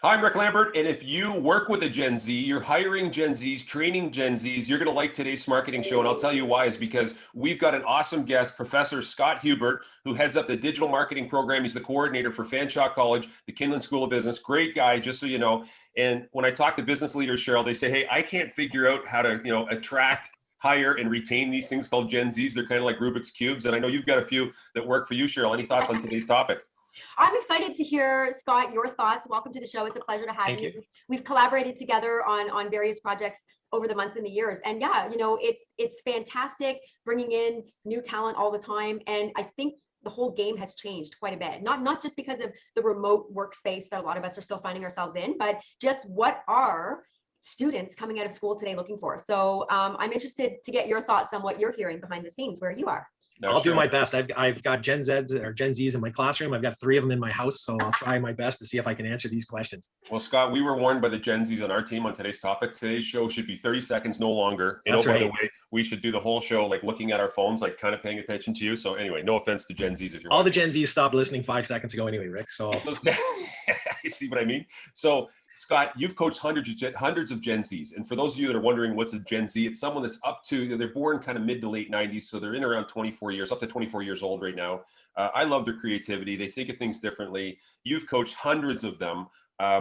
Hi, I'm Rick Lambert, and if you work with a Gen Z, you're hiring Gen Zs, training Gen Zs, you're going to like today's Smarketing show, and I'll tell you why is because we've got an awesome guest, Professor Scott Hubert, who heads up the digital marketing program. He's the coordinator for Fanshawe College, the Kinlan School of Business. Great guy, just so you know. And when I talk to business leaders, Cheryl, they say, hey, I can't figure out how to, attract, hire, and retain these things called Gen Zs. They're kind of like Rubik's Cubes, and I know you've got a few that work for you, Cheryl. Any thoughts on today's topic? I'm excited to hear, Scott, your thoughts. Welcome to the show. It's a pleasure to have you. We've collaborated together on various projects over the months and the years. And yeah, it's fantastic bringing in new talent all the time. And I think the whole game has changed quite a bit, not just because of the remote workspace that a lot of us are still finding ourselves in, but just what are students coming out of school today looking for. So I'm interested to get your thoughts on what you're hearing behind the scenes where you are. No, I'll do my best. I've got Gen Zs or Gen Zs in my classroom. I've got 3 of them in my house, so I'll try my best to see if I can answer these questions. Well, Scott, we were warned by the Gen Zs on our team on today's topic. Today's show should be 30 seconds, no longer. And by the way, we should do the whole show like looking at our phones, like kind of paying attention to you. So anyway, no offense to Gen Zs if you're all watching. The Gen Zs stopped listening 5 seconds ago anyway, Rick. So you see what I mean? So Scott, you've coached hundreds of Gen Zs. And for those of you that are wondering what's a Gen Z, it's someone that's up to, they're born kind of mid to late 90s. So they're in around 24 years, up to 24 years old right now. I love their creativity. They think of things differently. You've coached hundreds of them.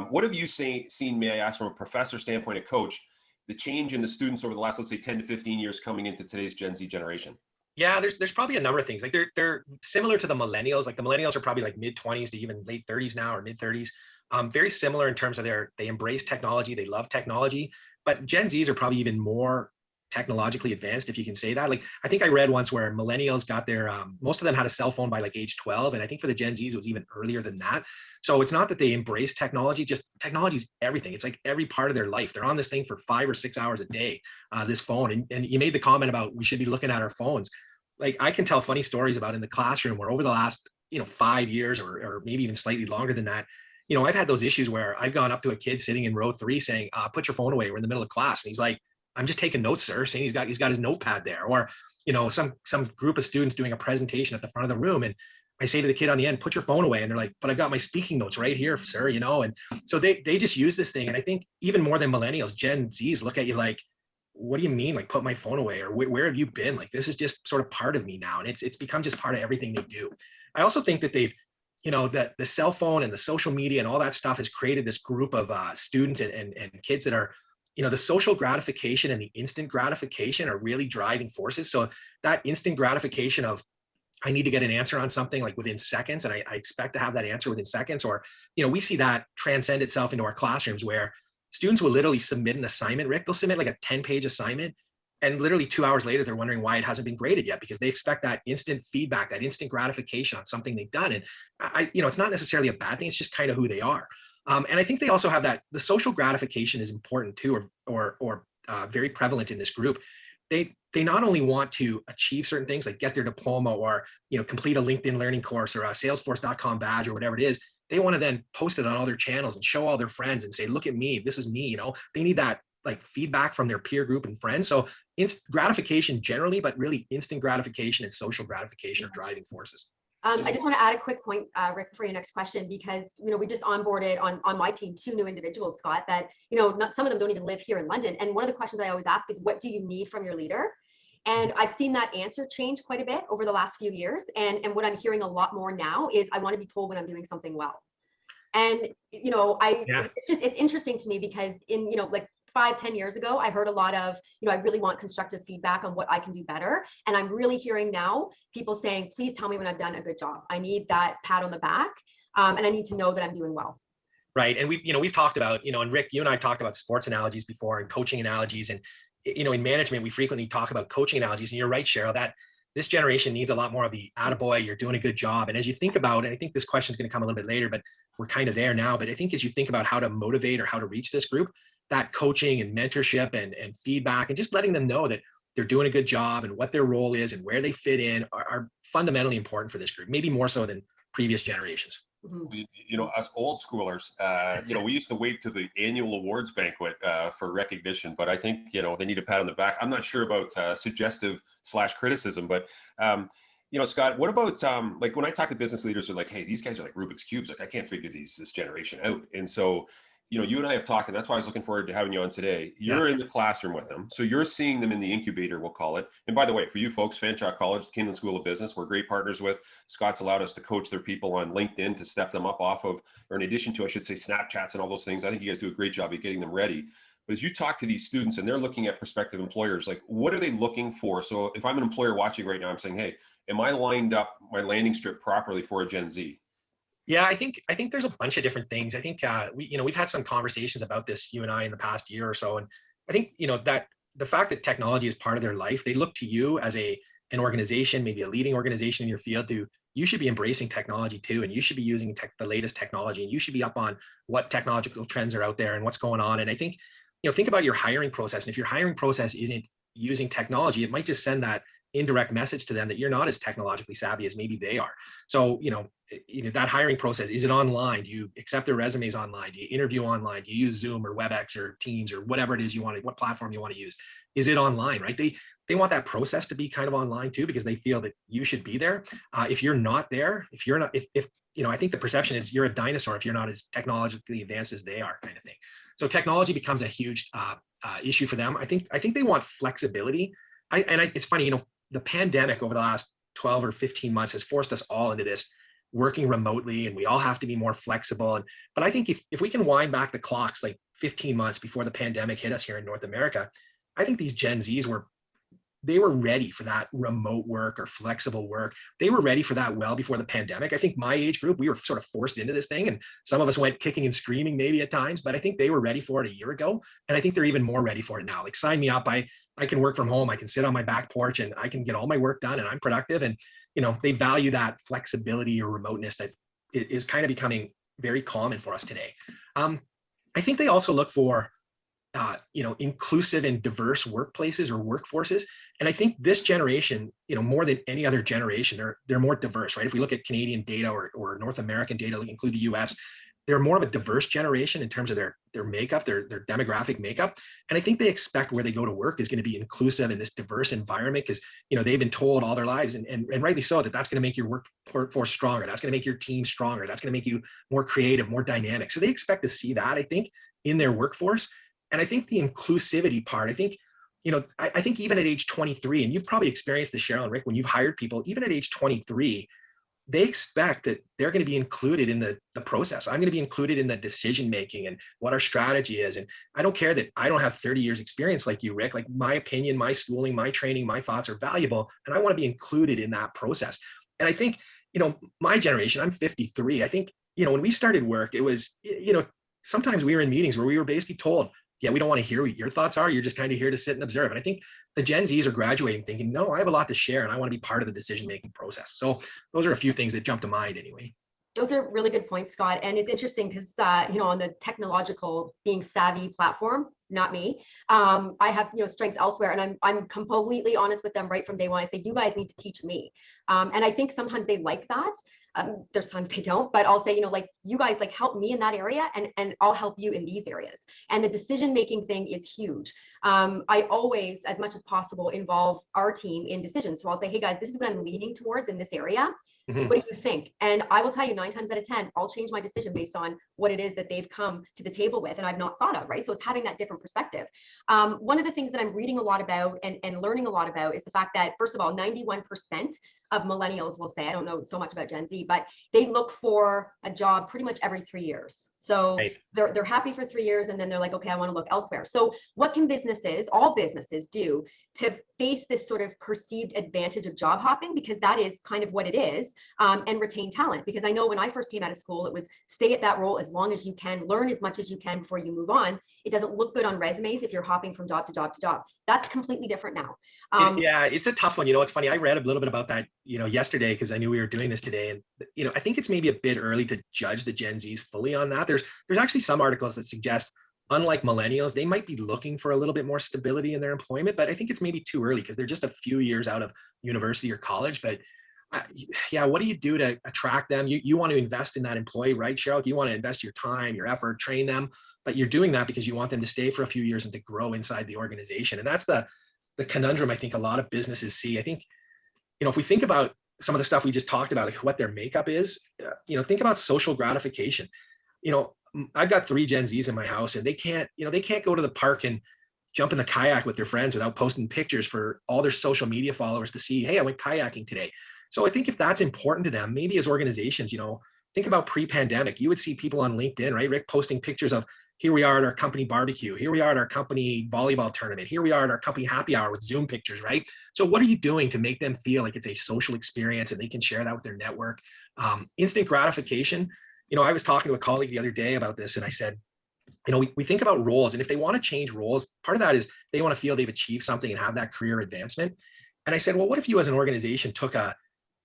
What have you seen, may I ask, from a professor standpoint, a coach, the change in the students over the last, let's say 10 to 15 years coming into today's Gen Z generation? Yeah, there's probably a number of things. Like they're similar to the millennials. Like the millennials are probably like mid 20s to even late 30s now, or mid 30s. Very similar in terms of they embrace technology, they love technology, but Gen Zs are probably even more technologically advanced, if you can say that. Like I think I read once where millennials got their, most of them had a cell phone by like age 12. And I think for the Gen Zs, it was even earlier than that. So it's not that they embrace technology, just technology's everything. It's like every part of their life. They're on this thing for 5 or 6 hours a day, this phone. And you made the comment about we should be looking at our phones. Like I can tell funny stories about in the classroom where over the last, 5 years or maybe even slightly longer than that, I've had those issues where I've gone up to a kid sitting in row 3 saying, put your phone away. We're in the middle of class. And he's like, I'm just taking notes, sir. Saying he's got his notepad there. Or, some group of students doing a presentation at the front of the room. And I say to the kid on the end, put your phone away. And they're like, but I've got my speaking notes right here, sir, And so they just use this thing. And I think even more than millennials, Gen Zs look at you like, what do you mean? Like put my phone away, or where have you been? Like, this is just sort of part of me now. And it's become just part of everything they do. I also think that they've, that the cell phone and the social media and all that stuff has created this group of students and kids that are, the social gratification and the instant gratification are really driving forces. So that instant gratification of, I need to get an answer on something like within seconds, and I expect to have that answer within seconds. Or, we see that transcend itself into our classrooms where students will literally submit an assignment, Rick. They'll submit like a 10-page assignment. And literally 2 hours later, they're wondering why it hasn't been graded yet, because they expect that instant feedback, that instant gratification on something they've done. And it's not necessarily a bad thing. It's just kind of who they are. And I think they also have that the social gratification is important too, or very prevalent in this group. They not only want to achieve certain things like get their diploma or, complete a LinkedIn learning course or a Salesforce.com badge or whatever it is. They want to then post it on all their channels and show all their friends and say, look at me, this is me. They need that like feedback from their peer group and friends. So instant gratification generally, but really instant gratification and social gratification are driving forces. I just want to add a quick point, Rick, for your next question, because, we just onboarded on my team 2 new individuals, Scott, that, some of them don't even live here in London. And one of the questions I always ask is, what do you need from your leader? And I've seen that answer change quite a bit over the last few years. And what I'm hearing a lot more now is I want to be told when I'm doing something well. And, it's interesting to me because in, like 5-10 years ago, I heard a lot of, I really want constructive feedback on what I can do better. And I'm really hearing now people saying, please tell me when I've done a good job. I need that pat on the back. And I need to know that I'm doing well. Right. And we've talked about, and Rick, you and I talked about sports analogies before and coaching analogies. And, in management, we frequently talk about coaching analogies. And you're right, Cheryl, that this generation needs a lot more of the attaboy, you're doing a good job. And as you think about, and I think this question is going to come a little bit later, but we're kind of there now. But I think as you think about how to motivate or how to reach this group, that coaching and mentorship and feedback and just letting them know that they're doing a good job and what their role is and where they fit in are fundamentally important for this group, maybe more so than previous generations. Us old schoolers, we used to wait to the annual awards banquet for recognition, but I think, they need a pat on the back. I'm not sure about suggestive/criticism, but Scott, what about like when I talk to business leaders, they're like, hey, these guys are like Rubik's Cubes. Like I can't figure this generation out. And so, you and I have talked, and that's why I was looking forward to having you on today. You're in the classroom with them. So you're seeing them in the incubator, we'll call it. And by the way, for you folks, Fanshawe College, the Kinlan School of Business, we're great partners with. Scott's allowed us to coach their people on LinkedIn to step them up off of, or in addition to, I should say, Snapchats and all those things. I think you guys do a great job of getting them ready. But as you talk to these students and they're looking at prospective employers, like what are they looking for? So if I'm an employer watching right now, I'm saying, hey, am I lined up my landing strip properly for a Gen Z? Yeah, I think there's a bunch of different things. I think we've had some conversations about this, you and I, in the past year or so, and I think that the fact that technology is part of their life, they look to you as an organization, maybe a leading organization in your field, you should be embracing technology too, and you should be using the latest technology, and you should be up on what technological trends are out there and what's going on. And I think think about your hiring process, and if your hiring process isn't using technology, it might just send that indirect message to them that you're not as technologically savvy as maybe they are. So, that hiring process, is it online? Do you accept their resumes online? Do you interview online? Do you use Zoom or WebEx or Teams or whatever it is you want, what platform you want to use? Is it online, right? They want that process to be kind of online too, because they feel that you should be there. If you're not there, I think the perception is you're a dinosaur if you're not as technologically advanced as they are, kind of thing. So technology becomes a huge issue for them. I think they want flexibility. It's funny, the pandemic over the last 12 or 15 months has forced us all into this working remotely, and we all have to be more flexible. But I think if we can wind back the clocks like 15 months before the pandemic hit us here in North America, I think these Gen Zs were ready for that remote work or flexible work. They were ready for that well before the pandemic. I think my age group, we were sort of forced into this thing, and some of us went kicking and screaming maybe at times, but I think they were ready for it a year ago. And I think they're even more ready for it now. Like, sign me up. I can work from home. I can sit on my back porch and I can get all my work done and I'm productive. And, they value that flexibility or remoteness that is kind of becoming very common for us today. I think they also look for, inclusive and diverse workplaces or workforces. And I think this generation, more than any other generation, they're more diverse, right? If we look at Canadian data or North American data, include the US, they're more of a diverse generation in terms of their makeup, their demographic makeup. And I think they expect where they go to work is going to be inclusive in this diverse environment, because, they've been told all their lives, and rightly so, that's going to make your workforce stronger. That's going to make your team stronger. That's going to make you more creative, more dynamic. So they expect to see that, I think, in their workforce. And I think the inclusivity part, I think even at age 23, and you've probably experienced this, Cheryl and Rick, when you've hired people, even at age 23, they expect that they're going to be included in the process. I'm going to be included in the decision-making and what our strategy is. And I don't care that I don't have 30 years experience like you, Rick. Like, my opinion, my schooling, my training, my thoughts are valuable, and I want to be included in that process. And I think, my generation, I'm 53. I think, when we started work, it was, sometimes we were in meetings where we were basically told, yeah, we don't want to hear what your thoughts are. You're just kind of here to sit and observe. And I think the Gen Zs are graduating thinking, no, I have a lot to share and I want to be part of the decision-making process. So those are a few things that jump to mind anyway. Those are really good points, Scott. And it's interesting because, on the technological being savvy platform, not me, I have, strengths elsewhere, and I'm completely honest with them right from day one. I say, you guys need to teach me. And I think sometimes they like that. There's times they don't, but I'll say, you guys help me in that area, and I'll help you in these areas. And the decision-making thing is huge. I always, as much as possible, involve our team in decisions. So I'll say, hey guys, this is what I'm leaning towards in this area. Mm-hmm. What do you think? And I will tell you 9 times out of 10, I'll change my decision based on what it is that they've come to the table with and I've not thought of, right? So it's having that different perspective. One of the things that I'm reading a lot about and learning a lot about is the fact that, first of all, 91% of millennials will say, I don't know so much about Gen Z, but they look for a job pretty much every 3 years. So right. They're happy for 3 years and then they're like, okay, I want to look elsewhere. So what can all businesses do to face this sort of perceived advantage of job hopping? Because that is kind of what it is, and retain talent. Because I know when I first came out of school, it was stay at that role as long as you can, learn as much as you can before you move on. It doesn't look good on resumes if you're hopping from job to job to job. That's completely different now. Yeah, it's a tough one. It's funny. I read a little bit about that, yesterday, because I knew we were doing this today. And, I think it's maybe a bit early to judge the Gen Zs fully on that. There's actually some articles that suggest, unlike millennials, they might be looking for a little bit more stability in their employment, but I think it's maybe too early because they're just a few years out of university or college. But yeah, what do you do to attract them? You want to invest in that employee, right, Cheryl? You want to invest your time, your effort, train them, but you're doing that because you want them to stay for a few years and to grow inside the organization. And that's the conundrum I think a lot of businesses see. I think, if we think about some of the stuff we just talked about, like what their makeup is, think about social gratification. I've got 3 Gen Zs in my house, and they can't go to the park and jump in the kayak with their friends without posting pictures for all their social media followers to see, hey, I went kayaking today. So I think if that's important to them, maybe as organizations, think about pre-pandemic, you would see people on LinkedIn, right, Rick, posting pictures of, here we are at our company barbecue, here we are at our company volleyball tournament, here we are at our company happy hour with Zoom pictures, right? So what are you doing to make them feel like it's a social experience and they can share that with their network? Instant gratification. I was talking to a colleague the other day about this, and I said, we think about roles, and if they want to change roles, part of that is they want to feel they've achieved something and have that career advancement. And I said, well, what if you as an organization took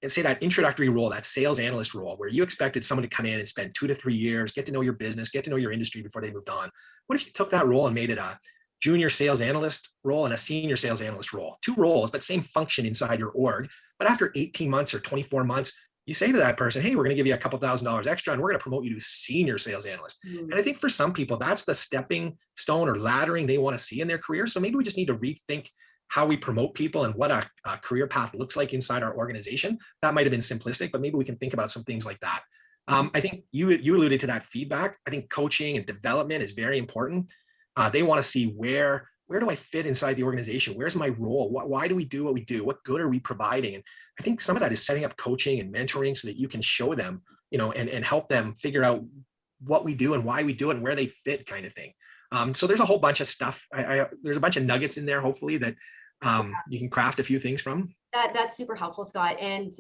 say that introductory role, that sales analyst role, where you expected someone to come in and spend 2 to 3 years, get to know your business, get to know your industry before they moved on. What if you took that role and made it a junior sales analyst role and a senior sales analyst role? 2 roles, but same function inside your org. But after 18 months or 24 months, you say to that person, hey, we're going to give you a couple $1,000s extra, and we're going to promote you to senior sales analyst. And I think for some people, that's the stepping stone or laddering they want to see in their career. So maybe we just need to rethink how we promote people and what a career path looks like inside our organization. That might have been simplistic, but maybe we can think about some things like that. I think you alluded to that feedback. I think coaching and development is very important. They want to see where do I fit inside the organization? Where's my role? Why do we do what we do? What good are we providing? And I think some of that is setting up coaching and mentoring so that you can show them, and help them figure out what we do and why we do it and where they fit, kind of thing. So there's a whole bunch of stuff. There's a bunch of nuggets in there, hopefully, that you can craft a few things from. That's super helpful, Scott. And,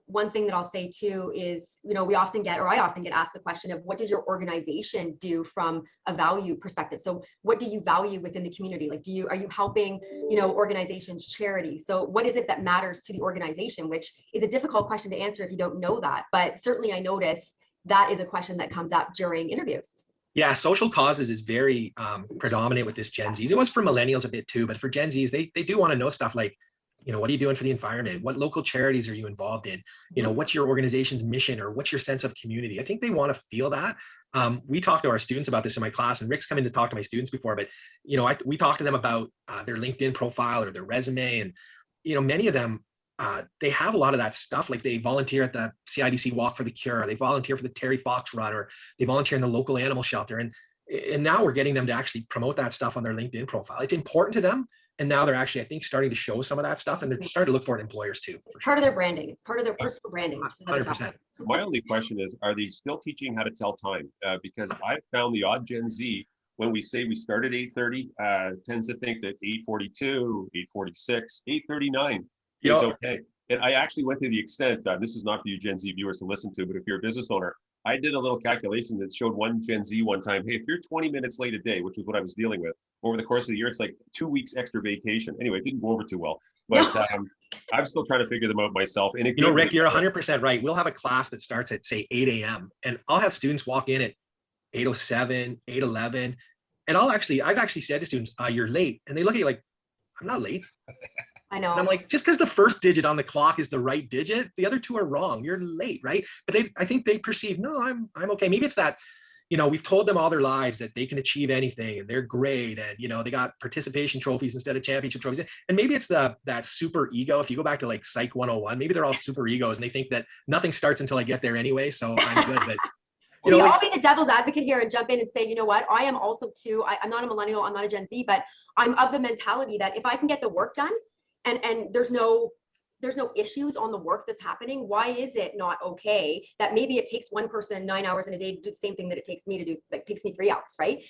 one thing that I'll say too is, I often get asked the question of, what does your organization do from a value perspective? So what do you value within the community? Like, are you helping, organizations, charities? So what is it that matters to the organization, which is a difficult question to answer if you don't know that. But certainly I notice that is a question that comes up during interviews. Yeah, social causes is very predominant with this Gen Z. It was for millennials a bit too, but for Gen Zs, they do want to know stuff like, what are you doing for the environment? What local charities are you involved in? What's your organization's mission, or what's your sense of community? I think they want to feel that. We talk to our students about this in my class, and Rick's come in to talk to my students before, but, we talk to them about their LinkedIn profile or their resume. And, many of them, they have a lot of that stuff. Like, they volunteer at the CIBC Walk for the Cure, they volunteer for the Terry Fox Run, or they volunteer in the local animal shelter. And now we're getting them to actually promote that stuff on their LinkedIn profile. It's important to them. And now they're actually, I think, starting to show some of that stuff, and they're starting to look for it in employers too. It's part of their branding. It's part of their personal branding. 100%. My only question is, are they still teaching how to tell time? Because I found the odd Gen Z, when we say we start at 8:30, tends to think that 8:42, 8:46, 8:39 is okay. And I actually went to the extent, this is not for you Gen Z viewers to listen to, but if you're a business owner, I did a little calculation that showed one Gen Z one time, hey, if you're 20 minutes late a day, which was what I was dealing with, over the course of the year, it's like 2 weeks extra vacation. Anyway, it didn't go over too well, but I'm still trying to figure them out myself. And Rick, you're 100% right. We'll have a class that starts at, say, 8 a.m. and I'll have students walk in at 8:07, 8:11. And I've actually said to students, you're late. And they look at you like, I'm not late. I know. And I'm like, just because the first digit on the clock is the right digit, the other 2 are wrong. You're late, right? But I think they perceive, no, I'm okay. Maybe it's that, we've told them all their lives that they can achieve anything and they're great, and they got participation trophies instead of championship trophies. And maybe it's that super ego. If you go back to like Psych 101, maybe they're all super egos and they think that nothing starts until I get there anyway, so I'm good. But I'll be the devil's advocate here and jump in and say, you know what? I am also too. I'm not a millennial. I'm not a Gen Z, but I'm of the mentality that if I can get the work done, and there's no issues on the work that's happening, why is it not okay that maybe it takes one person 9 hours in a day to do the same thing that it takes me to do, that takes me 3 hours, right?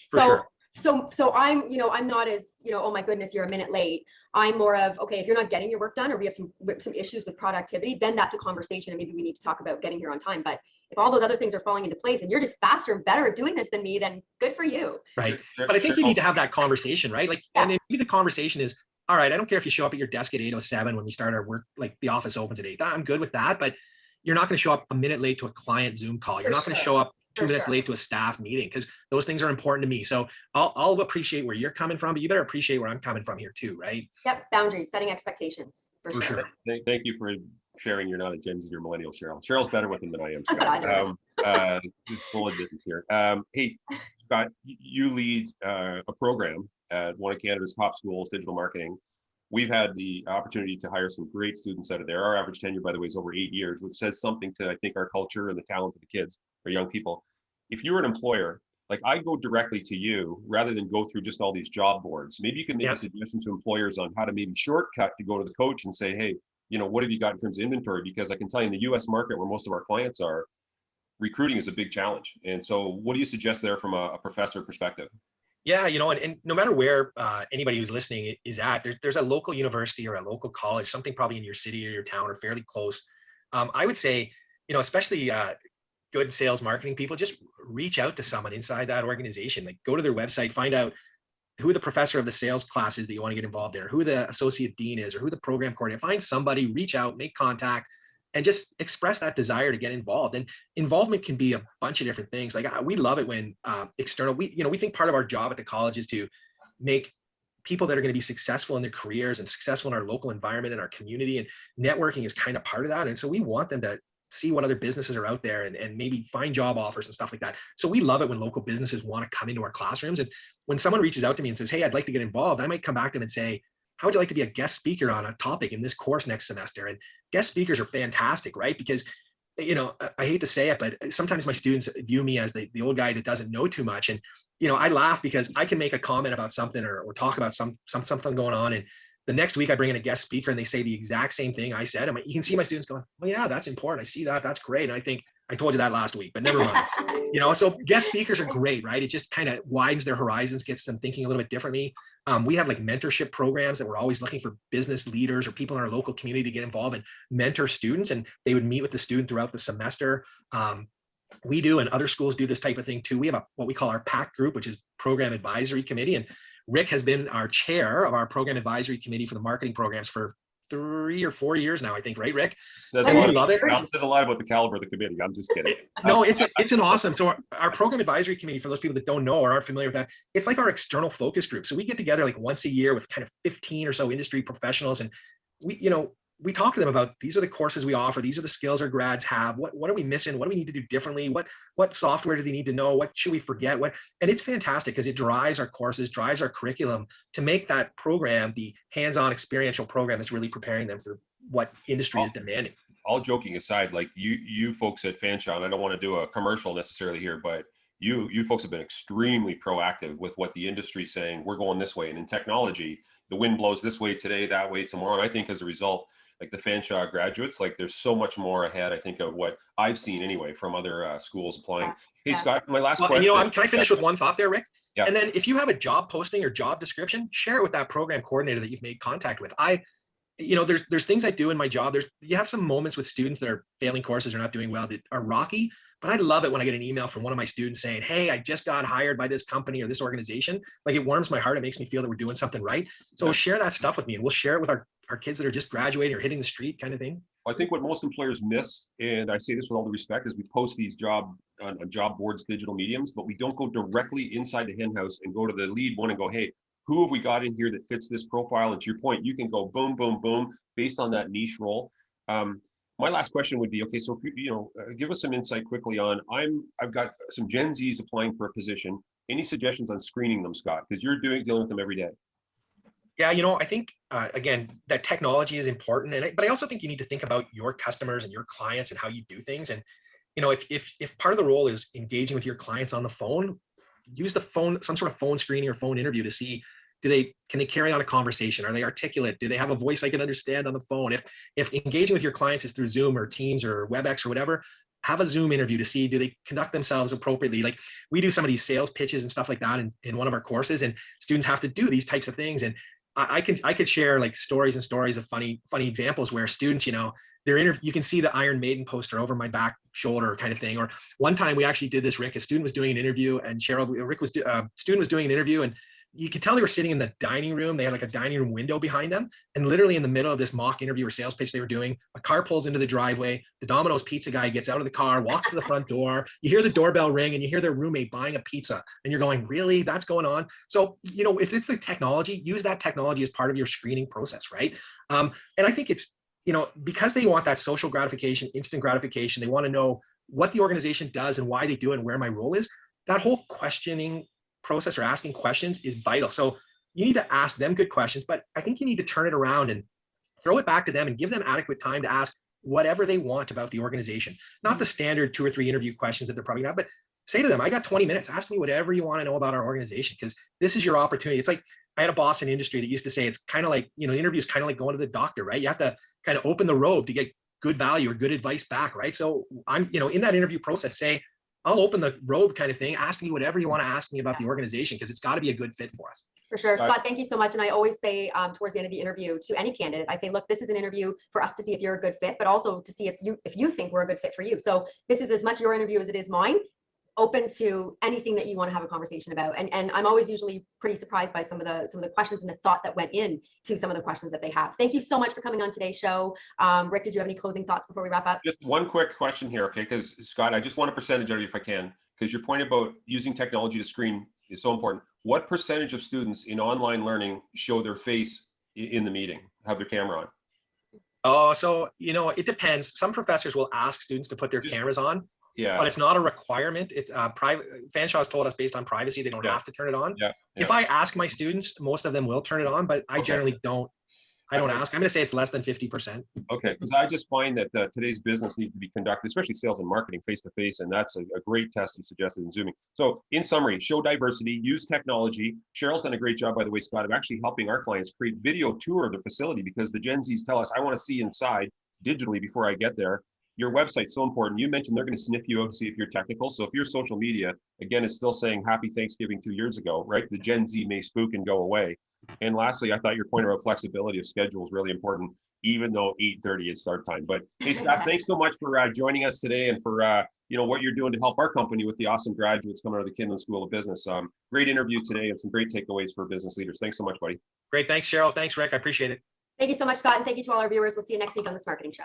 So I'm, I'm not as, oh my goodness, you're a minute late. I'm more of, okay, if you're not getting your work done, or we have some issues with productivity, then that's a conversation, and maybe we need to talk about getting here on time. But if all those other things are falling into place and you're just faster and better at doing this than me, then good for you. Right. But I think you need to have that conversation, right? Like, and maybe the conversation is, all right, I don't care if you show up at your desk at 8:07 when we start our work, like the office opens at 8. I'm good with that, but you're not going to show up a minute late to a client Zoom call. You're not going to show up 2 minutes late to a staff meeting, because those things are important to me. So I'll appreciate where you're coming from, but you better appreciate where I'm coming from here too, right? Yep, boundaries, setting expectations. For sure. Thank you for sharing. You're not a Gen Z or millennial, Cheryl. Cheryl's better with them than I am. Full admittance here. Hey, Scott, you lead a program at one of Canada's top schools, digital marketing. We've had the opportunity to hire some great students out of there. Our average tenure, by the way, is over 8 years, which says something to, I think, our culture and the talent of the kids or young people. If you were an employer like I go directly to you rather than go through just all these job boards. Maybe you can make a suggestion to employers on how to maybe shortcut to go to the coach and say, hey, what have you got in terms of inventory? Because I can tell you in the US market where most of our clients are, recruiting is a big challenge. And so what do you suggest there from a professor perspective? Yeah, and no matter where anybody who's listening is at, there's a local university or a local college, something probably in your city or your town or fairly close. I would say, especially good sales marketing people, just reach out to someone inside that organization. Like go to their website, find out who the professor of the sales class is that you want to get involved in, or who the associate dean is, or who the program coordinator. Find somebody, reach out, make contact, and just express that desire to get involved. And involvement can be a bunch of different things. Like we love it when external, we think part of our job at the college is to make people that are going to be successful in their careers and successful in our local environment and our community, and networking is kind of part of that. And so we want them to see what other businesses are out there and maybe find job offers and stuff like that. So we love it when local businesses want to come into our classrooms. And when someone reaches out to me and says, hey, I'd like to get involved, I might come back to them and say, how would you like to be a guest speaker on a topic in this course next semester? And guest speakers are fantastic, right? Because, I hate to say it, but sometimes my students view me as the old guy that doesn't know too much. And, I laugh because I can make a comment about something or talk about something going on. And the next week I bring in a guest speaker and they say the exact same thing I said. You can see my students going, well, yeah, that's important. I see that. That's great. And I think I told you that last week, but never mind. So guest speakers are great, right? It just kind of widens their horizons, gets them thinking a little bit differently. We have like mentorship programs that we're always looking for business leaders or people in our local community to get involved and mentor students. And they would meet with the student throughout the semester. We do, and other schools do this type of thing too. We have what we call our PAC group, which is Program Advisory Committee. And Rick has been our chair of our Program Advisory Committee for the marketing programs for 3 or 4 years now, I think, right, Rick? Says a lot about the caliber of the committee. I'm just kidding. No, it's an awesome. So our Program Advisory Committee, for those people that don't know or aren't familiar with that, it's like our external focus group. So we get together like once a year with kind of 15 or so industry professionals, and we talk to them about, these are the courses we offer, these are the skills our grads have, what are we missing, what do we need to do differently, what software do they need to know, what should we forget, and it's fantastic because it drives our courses, drives our curriculum to make that program the hands-on experiential program that's really preparing them for what industry is demanding. All joking aside, like you folks at Fanshawe, and I don't want to do a commercial necessarily here, but you folks have been extremely proactive with what the industry is saying, we're going this way. And in technology, the wind blows this way today, that way tomorrow. And I think as a result, like the Fanshawe graduates, like there's so much more ahead, I think, of what I've seen anyway from other schools applying. Yeah. Hey, Scott, my last question. Can I finish with one thought there, Rick? Yeah. And then if you have a job posting or job description, share it with that program coordinator that you've made contact with. There's things I do in my job. You have some moments with students that are failing courses or not doing well that are rocky, but I love it when I get an email from one of my students saying, hey, I just got hired by this company or this organization. Like, it warms my heart. It makes me feel that we're doing something right. So share that stuff with me, and we'll share it with our kids that are just graduating or hitting the street kind of thing. I think what most employers miss, and I say this with all the respect, is we post these job boards, digital mediums, but we don't go directly inside the hen house and go to the lead one and go, hey, who have we got in here that fits this profile? And to your point, you can go boom, boom, boom, based on that niche role. My last question would be, okay, so give us some insight quickly on, I've got some Gen Zs applying for a position. Any suggestions on screening them, Scott? Because you're dealing with them every day. Yeah, I think, again, that technology is important. But I also think you need to think about your customers and your clients and how you do things. And, if part of the role is engaging with your clients on the phone, use the phone, some sort of phone screening or phone interview to see, can they carry on a conversation? Are they articulate? Do they have a voice I can understand on the phone? If engaging with your clients is through Zoom or Teams or WebEx or whatever, have a Zoom interview to see, do they conduct themselves appropriately? Like, we do some of these sales pitches and stuff like that in one of our courses, and students have to do these types of things. And I could share like stories and stories of funny examples where students, you can see the Iron Maiden poster over my back shoulder kind of thing. Or one time we actually did this, Rick, a student was doing an interview, and student was doing an interview, and you could tell they were sitting in the dining room. They had like a dining room window behind them. And literally in the middle of this mock interview or sales pitch they were doing, a car pulls into the driveway. The Domino's pizza guy gets out of the car, walks to the front door. You hear the doorbell ring, and you hear their roommate buying a pizza. And you're going, really? That's going on? So, if it's the technology, use that technology as part of your screening process, right? And I think it's, because they want that social gratification, instant gratification, they want to know what the organization does and why they do it and where my role is. That whole questioning process or asking questions is vital. So you need to ask them good questions, but I think you need to turn it around and throw it back to them and give them adequate time to ask whatever they want about the organization. Not the standard 2 or 3 interview questions that they're probably not, but say to them, I got 20 minutes, ask me whatever you want to know about our organization, because this is your opportunity. It's like, I had a boss in industry that used to say, it's kind of like, interview is kind of like going to the doctor, right? You have to kind of open the robe to get good value or good advice back, right? So I'm, in that interview process, say, I'll open the robe kind of thing, ask me whatever you want to ask me about the organization, because it's got to be a good fit for us. For sure. Scott, thank you so much. And I always say towards the end of the interview to any candidate, I say, look, this is an interview for us to see if you're a good fit, but also to see if you think we're a good fit for you. So this is as much your interview as it is mine. Open to anything that you want to have a conversation about. And I'm always usually pretty surprised by some of the questions and the thought that went in to some of the questions that they have. Thank you so much for coming on today's show. Rick, did you have any closing thoughts before we wrap up? Just one quick question here, okay? Because Scott, I just want a percentage of you if I can, because your point about using technology to screen is so important. What percentage of students in online learning show their face in the meeting, have their camera on? Oh, so, it depends. Some professors will ask students to put their cameras on. Yeah. But it's not a requirement. It's private. Fanshawe's told us based on privacy, they don't have to turn it on. Yeah. If I ask my students, most of them will turn it on, but I generally don't. I don't ask. I'm going to say it's less than 50%. Okay, because I just find that today's business needs to be conducted, especially sales and marketing, face-to-face, and that's a great test you suggested in Zooming. So in summary, show diversity, use technology. Cheryl's done a great job, by the way, Scott, of actually helping our clients create video tour of the facility, because the Gen Zs tell us, I want to see inside digitally before I get there. Your website's so important. You mentioned they're going to sniff you out to see if you're technical. So if your social media, again, is still saying happy Thanksgiving 2 years ago, right? The Gen Z may spook and go away. And lastly, I thought your point about flexibility of schedule is really important, even though 8:30 is start time. But hey, Scott, thanks so much for joining us today and for what you're doing to help our company with the awesome graduates coming out of the Kinlan School of Business. Great interview today and some great takeaways for business leaders. Thanks so much, buddy. Great. Thanks, Cheryl. Thanks, Rick. I appreciate it. Thank you so much, Scott. And thank you to all our viewers. We'll see you next week on the Smarketing Show.